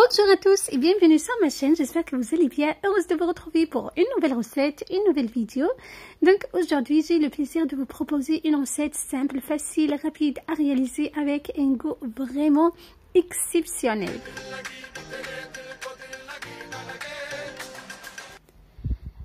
Bonjour à tous et bienvenue sur ma chaîne, j'espère que vous allez bien, heureuse de vous retrouver pour une nouvelle recette, une nouvelle vidéo. Donc aujourd'hui j'ai le plaisir de vous proposer une recette simple, facile, rapide à réaliser avec un goût vraiment exceptionnel.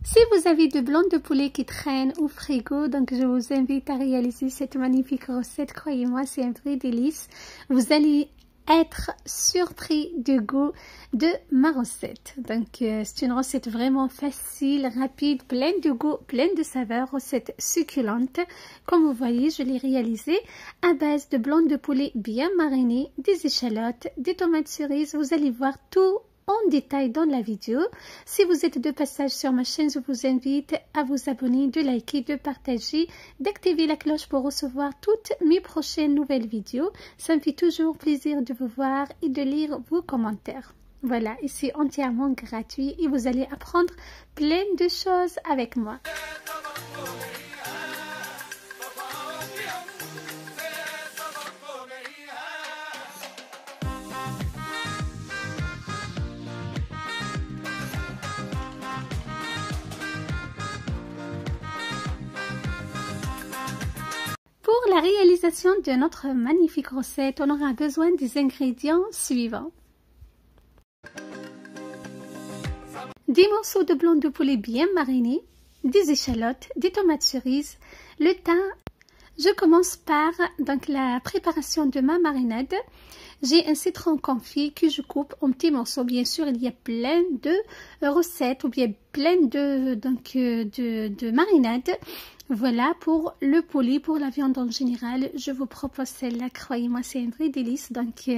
Si vous avez de blancs de poulet qui traînent au frigo, donc je vous invite à réaliser cette magnifique recette, croyez-moi c'est un vrai délice. Vous allez être surpris du goût de ma recette. Donc c'est une recette vraiment facile, rapide, pleine de goût, pleine de saveurs, recette succulente. Comme vous voyez, je l'ai réalisée à base de blanc de poulet bien mariné, des échalotes, des tomates cerises. Vous allez voir tout en détail dans la vidéo. Si vous êtes de passage sur ma chaîne, je vous invite à vous abonner, de liker, de partager, d'activer la cloche pour recevoir toutes mes prochaines nouvelles vidéos. Ça me fait toujours plaisir de vous voir et de lire vos commentaires. Voilà, et c'est entièrement gratuit et vous allez apprendre plein de choses avec moi. Pour la réalisation de notre magnifique recette, on aura besoin des ingrédients suivants. Des morceaux de blanc de poulet bien marinés, des échalotes, des tomates cerises, le thym. Je commence par donc la préparation de ma marinade. J'ai un citron confit que je coupe en petits morceaux. Bien sûr, il y a plein de recettes ou bien plein de marinades. Voilà pour le poulet, pour la viande en général, je vous propose celle-là, croyez-moi, c'est un vrai délice. Donc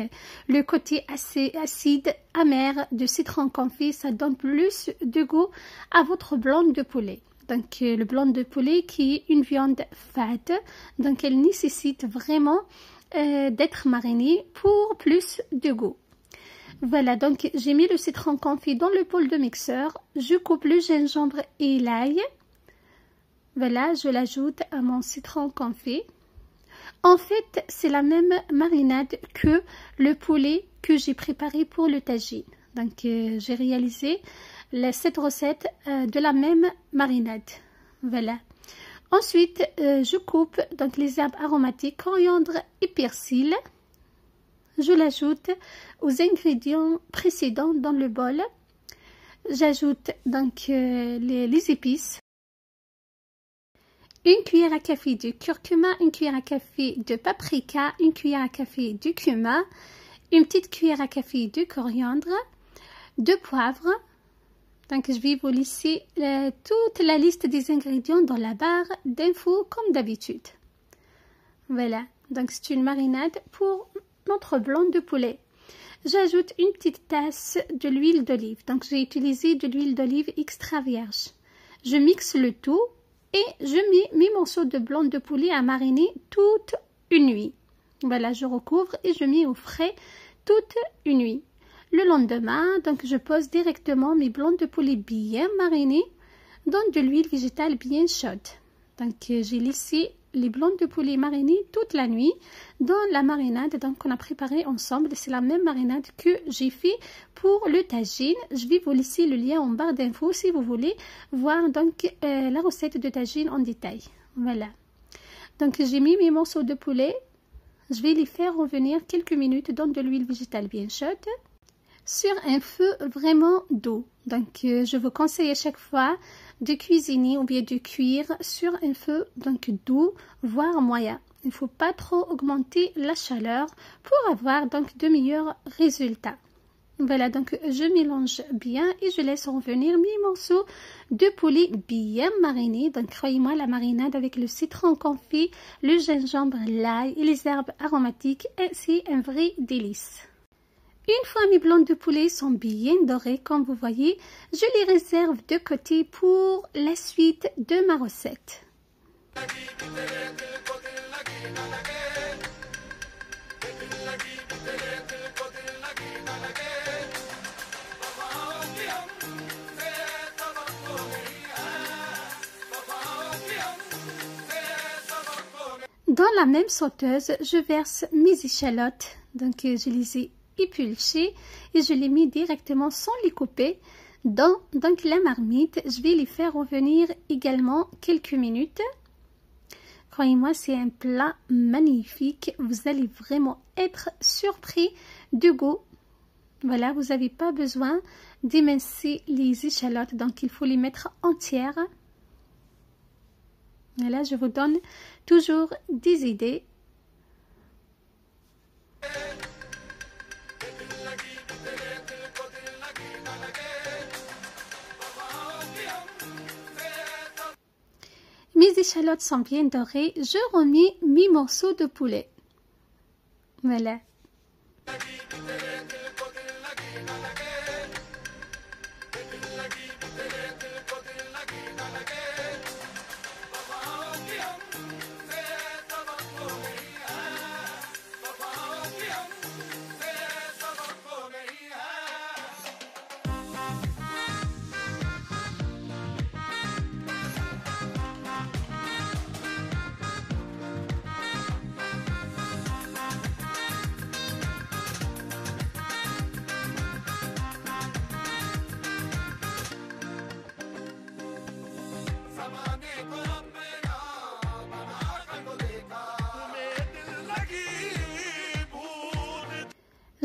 le côté assez acide, amer de citron confit, ça donne plus de goût à votre blanc de poulet. Donc le blanc de poulet qui est une viande fade, donc elle nécessite vraiment d'être marinée pour plus de goût. Voilà, donc j'ai mis le citron confit dans le bol de mixeur, je coupe le gingembre et l'ail. Voilà, je l'ajoute à mon citron confit. En fait, c'est la même marinade que le poulet que j'ai préparé pour le tagine. Donc, j'ai réalisé cette recette de la même marinade. Voilà. Ensuite, je coupe donc les herbes aromatiques, coriandre et persil. Je l'ajoute aux ingrédients précédents dans le bol. J'ajoute donc les épices. Une cuillère à café de curcuma, une cuillère à café de paprika, une cuillère à café de cumin, une petite cuillère à café de coriandre, de poivre. Donc je vais vous laisser toute la liste des ingrédients dans la barre d'infos comme d'habitude. Voilà, donc c'est une marinade pour notre blanc de poulet. J'ajoute une petite tasse de l'huile d'olive. Donc j'ai utilisé de l'huile d'olive extra vierge. Je mixe le tout. Et je mets mes morceaux de blanc de poulet à mariner toute une nuit. Voilà, je recouvre et je mets au frais toute une nuit. Le lendemain, donc je pose directement mes blancs de poulet bien marinés dans de l'huile végétale bien chaude. Donc j'ai laissé les blancs de poulet marinés toute la nuit dans la marinade qu'on a préparée ensemble. C'est la même marinade que j'ai fait pour le tagine. Je vais vous laisser le lien en barre d'infos si vous voulez voir donc la recette de tagine en détail. Voilà. Donc j'ai mis mes morceaux de poulet. Je vais les faire revenir quelques minutes dans de l'huile végétale bien chaude sur un feu vraiment doux. Donc je vous conseille à chaque fois de cuisiner ou bien de cuire sur un feu donc doux, voire moyen. Il ne faut pas trop augmenter la chaleur pour avoir donc de meilleurs résultats. Voilà, donc je mélange bien et je laisse revenir mes morceaux de poulet bien marinés. Donc croyez-moi, la marinade avec le citron confit, le gingembre, l'ail et les herbes aromatiques, c'est un vrai délice. Une fois mes blancs de poulet sont bien dorés, comme vous voyez, je les réserve de côté pour la suite de ma recette. Dans la même sauteuse, je verse mes échalotes, donc je les ai épluchées et je les mets directement sans les couper dans donc la marmite. Je vais les faire revenir également quelques minutes. Croyez-moi, c'est un plat magnifique. Vous allez vraiment être surpris du goût. Voilà, vous n'avez pas besoin d'émincer les échalotes, donc il faut les mettre entières. Voilà, je vous donne toujours des idées. Mes échalotes sont bien dorées, je remets mes morceaux de poulet. Voilà.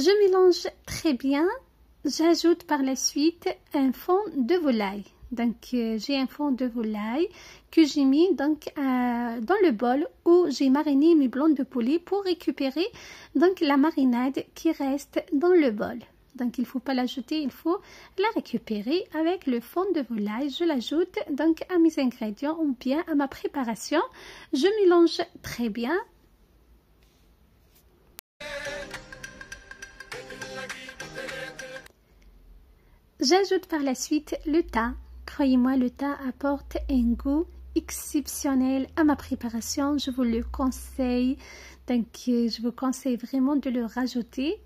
Je mélange très bien. J'ajoute par la suite un fond de volaille. Donc j'ai un fond de volaille que j'ai mis donc dans le bol où j'ai mariné mes blancs de poulet pour récupérer donc la marinade qui reste dans le bol. Donc il ne faut pas l'ajouter, il faut la récupérer avec le fond de volaille. Je l'ajoute donc à mes ingrédients ou bien à ma préparation. Je mélange très bien. J'ajoute par la suite le thym. Croyez-moi, le thym apporte un goût exceptionnel à ma préparation. Je vous le conseille. Donc, je vous conseille vraiment de le rajouter.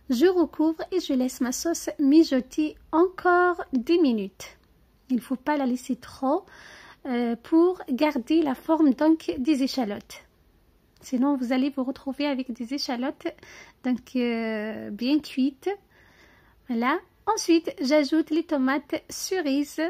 Je recouvre et je laisse ma sauce mijoter encore 10 minutes. Il ne faut pas la laisser trop pour garder la forme donc des échalotes. Sinon, vous allez vous retrouver avec des échalotes donc bien cuites. Voilà. Ensuite, j'ajoute les tomates cerises.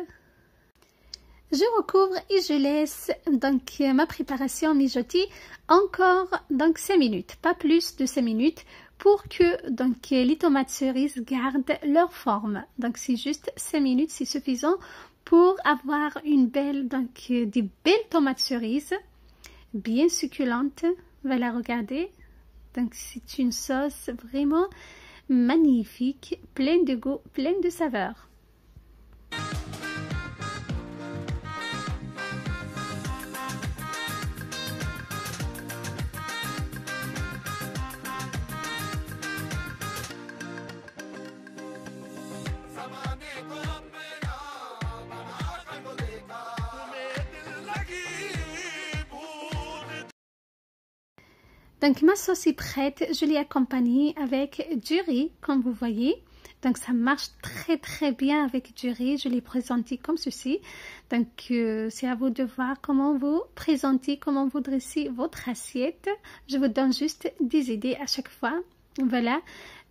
Je recouvre et je laisse donc ma préparation mijoter encore donc 5 minutes, pas plus de 5 minutes, pour que donc les tomates cerises gardent leur forme. Donc c'est juste 5 minutes, c'est suffisant pour avoir une belle donc des belles tomates cerises bien succulentes. Voilà, regardez. Donc c'est une sauce vraiment magnifique, pleine de goût, pleine de saveurs. Donc ma sauce est prête, je l'ai accompagnée avec du riz comme vous voyez. Donc ça marche très bien avec du riz, je l'ai présenté comme ceci. Donc c'est à vous de voir comment vous présentez, comment vous dressez votre assiette. Je vous donne juste des idées à chaque fois. Voilà,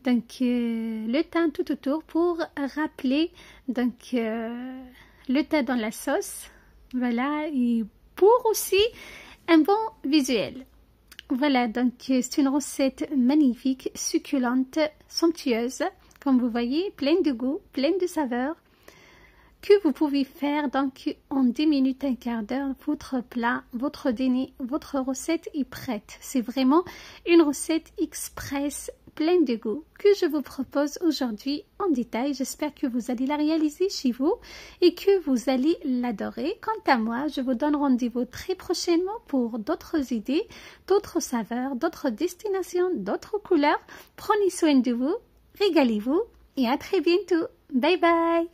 donc le thym tout autour pour rappeler donc le thym dans la sauce. Voilà, et pour aussi un bon visuel. Voilà, donc c'est une recette magnifique, succulente, somptueuse, comme vous voyez, pleine de goût, pleine de saveurs, que vous pouvez faire donc en 10 minutes, un quart d'heure. Votre plat, votre dîner, votre recette est prête. C'est vraiment une recette express pleine de goût que je vous propose aujourd'hui en détail. J'espère que vous allez la réaliser chez vous et que vous allez l'adorer. Quant à moi, je vous donne rendez-vous très prochainement pour d'autres idées, d'autres saveurs, d'autres destinations, d'autres couleurs. Prenez soin de vous, régalez-vous et à très bientôt. Bye bye.